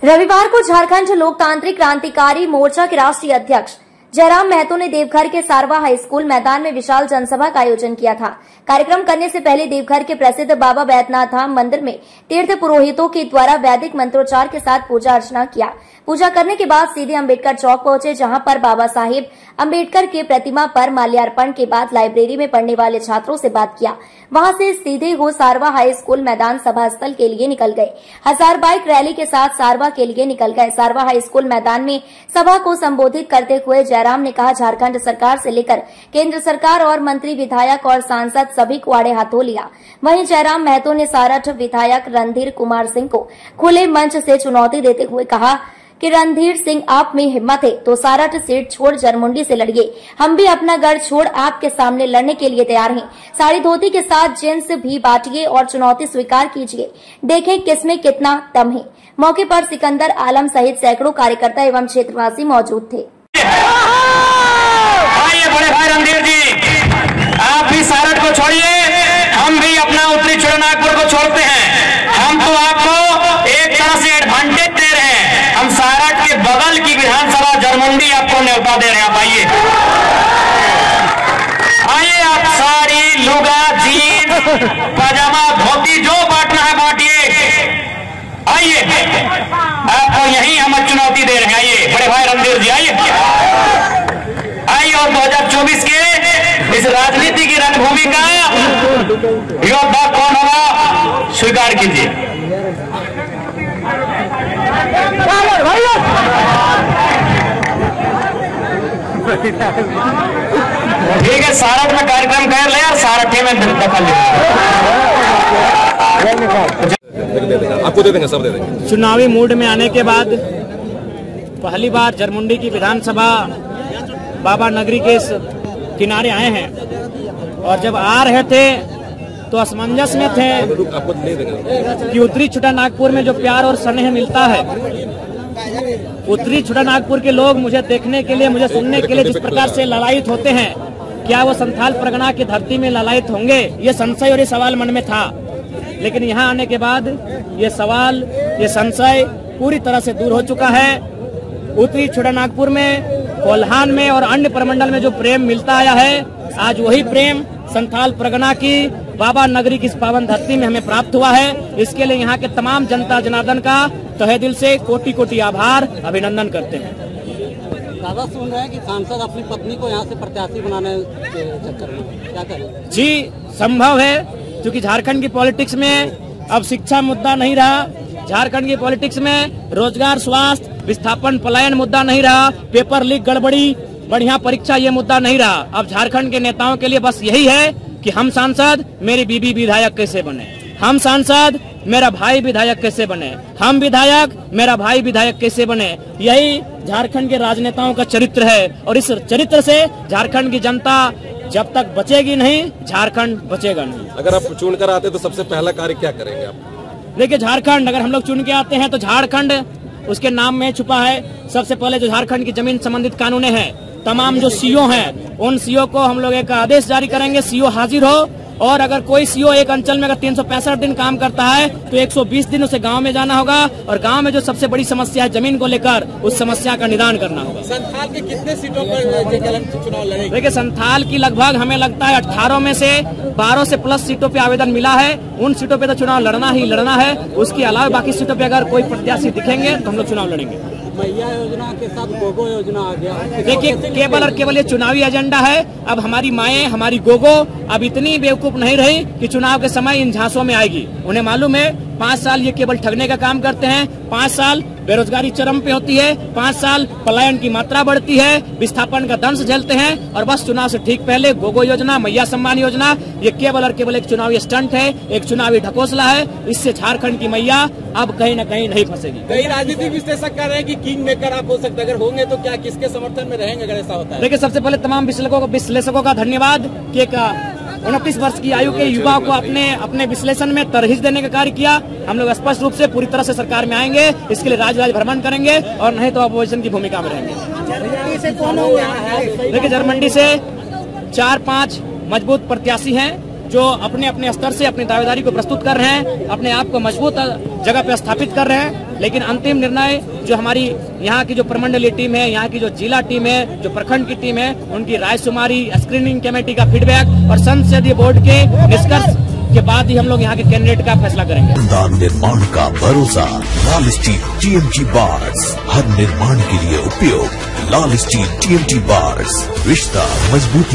रविवार को झारखंड लोकतांत्रिक क्रांतिकारी मोर्चा के राष्ट्रीय अध्यक्ष जयराम महतो ने देवघर के सारवा हाई स्कूल मैदान में विशाल जनसभा का आयोजन किया था। कार्यक्रम करने से पहले देवघर के प्रसिद्ध बाबा बैद्यनाथ धाम मंदिर में तीर्थ पुरोहितों के द्वारा वैदिक मंत्रोच्चार के साथ पूजा अर्चना किया। पूजा करने के बाद सीधे अंबेडकर चौक पहुंचे, जहां पर बाबा साहेब अंबेडकर के प्रतिमा पर माल्यार्पण के बाद लाइब्रेरी में पढ़ने वाले छात्रों से बात किया। वहां से सीधे हो सारवा हाई स्कूल मैदान सभा स्थल के लिए निकल गए। 1000 बाइक रैली के साथ सारवा के लिए निकल गए। सारवा हाई स्कूल मैदान में सभा को संबोधित करते हुए जयराम ने कहा, झारखंड सरकार से लेकर केंद्र सरकार और मंत्री, विधायक और सांसद सभी को आड़े हाथों लिया। वहीं जयराम महतो ने सारठ विधायक रणधीर कुमार सिंह को खुले मंच से चुनौती देते हुए कहा कि रणधीर सिंह, आप में हिम्मत है तो सारठ सीट छोड़ जरमुंडी से लड़िए। हम भी अपना गढ़ छोड़ आपके सामने लड़ने के लिए तैयार हैं। साड़ी धोती के साथ जींस भी बांटिए और चुनौती स्वीकार कीजिए, देखें किसमें कितना दम है। मौके पर सिकंदर आलम सहित सैकड़ों कार्यकर्ता एवं क्षेत्रवासी मौजूद थे। आइए बड़े भाई रणधीर जी, आप भी सारठ को छोड़िए, हम भी अपना उत्तरी छोटानागपुर को छोड़ते हैं। हम तो आपको एक तरह से एडवांटेज दे रहे हैं। हम सारठ के बगल की विधानसभा जरमुंडी आपको न्योता दे रहे हैं। आप आइए, आप साड़ी, लुगा, जीन्स, पजामा, धोती जो बांटना है बांटिए। आइए, आपको यही हम चुनौती दे रहे हैं। आइए बड़े भाई रणधीर जी, आइए और 2024 के इस राजनीति की रणभूमि का योद्धा कौन होगा, स्वीकार कीजिए। ठीक है, सारठ में कार्यक्रम कर ले और सारठे में दखल ले। आपको दे देंगे, सब दे देंगे। चुनावी मूड में आने के बाद पहली बार जरमुंडी की विधानसभा बाबा नगरी के इस किनारे आए हैं और जब आ रहे थे तो असमंजस में थे कि उत्तरी छोटानागपुर में जो प्यार और स्नेह मिलता है, उत्तरी छोटानागपुर के लोग मुझे देखने के लिए, मुझे सुनने के लिए जिस प्रकार से ललायित होते हैं, क्या वो संथाल परगना की धरती में ललायित होंगे? ये संशय और ये सवाल मन में था। लेकिन यहाँ आने के बाद ये सवाल, ये संशय पूरी तरह से दूर हो चुका है। उत्तरी छोटानागपुर में, कोल्हान में और अन्य प्रमंडल में जो प्रेम मिलता आया है, आज वही प्रेम संथाल परगना की बाबा नगरी की इस पावन धरती में हमें प्राप्त हुआ है। इसके लिए यहाँ के तमाम जनता जनार्दन का तहे दिल से कोटि कोटि आभार, अभिनंदन करते हैं। दादा सुन रहे हैं कि सांसद अपनी पत्नी को यहाँ से प्रत्याशी बनाने के चक्कर में क्या करें? जी, संभव है, क्योंकि झारखंड की पॉलिटिक्स में अब शिक्षा मुद्दा नहीं रहा, झारखंड की पॉलिटिक्स में रोजगार, स्वास्थ्य, विस्थापन, पलायन मुद्दा नहीं रहा, पेपर लीक, गड़बड़ी, बढ़िया परीक्षा ये मुद्दा नहीं रहा। अब झारखंड के नेताओं के लिए बस यही है कि हम सांसद, मेरी बीबी विधायक कैसे बने, हम सांसद, मेरा भाई विधायक कैसे बने, हम विधायक, मेरा भाई विधायक कैसे बने। यही झारखंड के राजनेताओं का चरित्र है और इस चरित्र से झारखंड की जनता जब तक बचेगी नहीं, झारखंड बचेगा नहीं। अगर आप चुनकर आते तो सबसे पहला कार्य क्या करेंगे आप? देखिए, झारखंड अगर हम लोग चुन के आते हैं तो झारखंड उसके नाम में छुपा है। सबसे पहले जो झारखंड की जमीन संबंधित कानून है, तमाम जो सीओ हैं, उन सीओ को हम लोग एक आदेश जारी करेंगे, सीओ हाजिर हो। और अगर कोई सीओ एक अंचल में अगर 365 दिन काम करता है तो 120 दिन उसे गांव में जाना होगा और गांव में जो सबसे बड़ी समस्या है जमीन को लेकर, उस समस्या का निदान करना होगा। संथाल के कितने सीटों पर चुनाव लड़ेंगे? देखिए, संथाल की लगभग हमें लगता है 18 में से 12 से प्लस सीटों पे आवेदन मिला है। उन सीटों पे तो चुनाव लड़ना ही लड़ना है। उसके अलावा बाकी सीटों पे अगर कोई प्रत्याशी दिखेंगे तो हम लोग चुनाव लड़ेंगे। मैया योजना के साथ गोगो योजना आ गया। देखिए, केवल और केवल ये चुनावी एजेंडा है। अब हमारी माएँ, हमारी गोगो अब इतनी बेवकूफ नहीं रही कि चुनाव के समय इन झांसों में आएगी। उन्हें मालूम है 5 साल ये केवल ठगने का काम करते हैं, 5 साल बेरोजगारी चरम पे होती है, 5 साल पलायन की मात्रा बढ़ती है, विस्थापन का दंश झेलते हैं और बस चुनाव से ठीक पहले गोगो योजना, मैया सम्मान योजना, ये केवल और केवल एक चुनावी स्टंट है, एक चुनावी ढकोसला है। इससे झारखंड की मैया अब कहीं न कहीं नहीं फंसेगी। कई राजनीतिक विश्लेषक कह रहे हैं कि किंग मेकर आप हो सकते, अगर होंगे तो क्या किसके समर्थन में रहेंगे अगर ऐसा होता है? देखिए, सबसे पहले तमाम विश्लेषकों का धन्यवाद कि एक 29 वर्ष की आयु के युवाओं को अपने विश्लेषण में तरहीज देने का कार्य किया। हम लोग स्पष्ट रूप से पूरी तरह से सरकार में आएंगे, इसके लिए राज्य भ्रमण करेंगे और नहीं तो अपोजिशन की भूमिका में रहेंगे। जरमुंडी से कौन होगा? देखिए, जरमुंडी से 4-5 मजबूत प्रत्याशी हैं जो अपने अपने स्तर से अपनी दावेदारी को प्रस्तुत कर रहे हैं, अपने आप को मजबूत जगह पे स्थापित कर रहे हैं। लेकिन अंतिम निर्णय जो हमारी यहाँ की जो प्रमंडलीय टीम है, यहाँ की जो जिला टीम है, जो प्रखंड की टीम है, उनकी रायशुमारी, स्क्रीनिंग कमेटी का फीडबैक और संसदीय बोर्ड के निष्कर्ष के बाद ही हम लोग यहाँ के कैंडिडेट का फैसला करेंगे। निर्माण का भरोसा लाल स्टील TMT बार्स, हर निर्माण के लिए उपयोग लाल स्टील TMT बार्स, रिश्ता मजबूती।